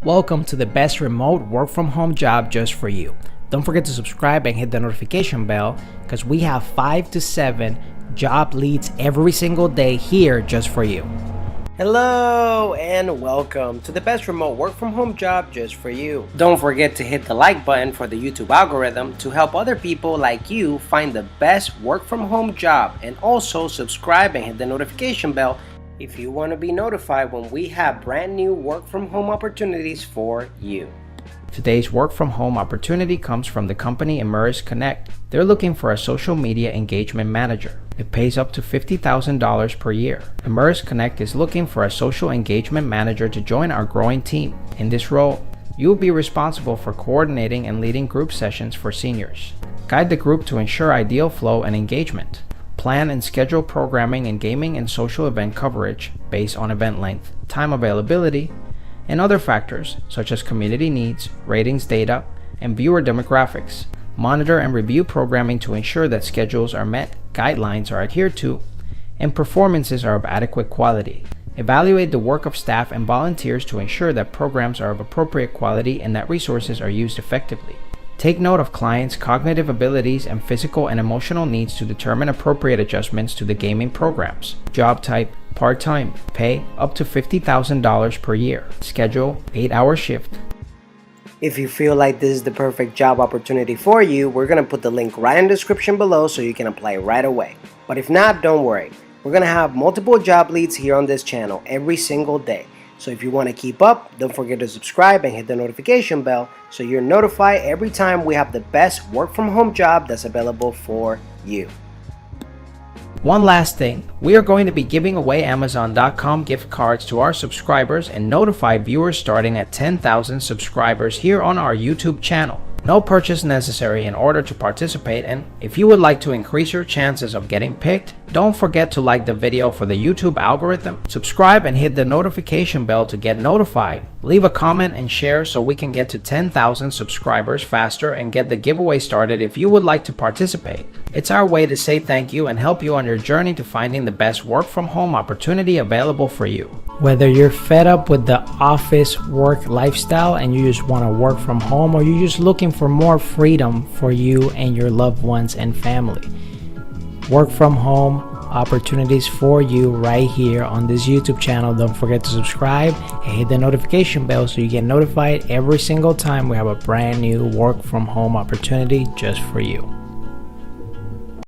Welcome to the best remote work from home job just for you. Don't forget to subscribe and hit the notification bell because we have 5 to 7 job leads every single day here just for you. Hello and welcome to the best remote work from home job just for you. Don't forget to hit the like button for the YouTube algorithm to help other people like you find the best work from home job, and also subscribe and hit the notification bell if you want to be notified when we have brand new work from home opportunities for you. Today's work from home opportunity comes from the company Immerse Connect. They're looking for a social media engagement manager. It pays up to $50,000 per year. Immerse Connect is looking for a social engagement manager to join our growing team. In this role, you will be responsible for coordinating and leading group sessions for seniors. Guide the group to ensure ideal flow and engagement. Plan and schedule programming and gaming and social event coverage based on event length, time availability, and other factors such as community needs, ratings data, and viewer demographics. Monitor and review programming to ensure that schedules are met, guidelines are adhered to, and performances are of adequate quality. Evaluate the work of staff and volunteers to ensure that programs are of appropriate quality and that resources are used effectively. Take note of clients' cognitive abilities and physical and emotional needs to determine appropriate adjustments to the gaming programs. Job type: part-time. Pay up to $50,000 per year. Schedule: 8-hour shift. If you feel like this is the perfect job opportunity for you, we're going to put the link right in the description below so you can apply right away. But if not, don't worry. We're going to have multiple job leads here on this channel every single day. So if you want to keep up, don't forget to subscribe and hit the notification bell so you're notified every time we have the best work from home job that's available for you. One last thing, we are going to be giving away Amazon.com gift cards to our subscribers and notify viewers starting at 10,000 subscribers here on our YouTube channel. No purchase necessary in order to participate, and if you would like to increase your chances of getting picked, don't forget to like the video for the YouTube algorithm, subscribe and hit the notification bell to get notified. Leave a comment and share so we can get to 10,000 subscribers faster and get the giveaway started if you would like to participate. It's our way to say thank you and help you on your journey to finding the best work from home opportunity available for you. Whether you're fed up with the office work lifestyle and you just want to work from home, or you're just looking for more freedom for you and your loved ones and family, work from home opportunities for you right here on this YouTube channel. Don't forget to subscribe and hit the notification bell so you get notified every single time we have a brand new work from home opportunity just for you.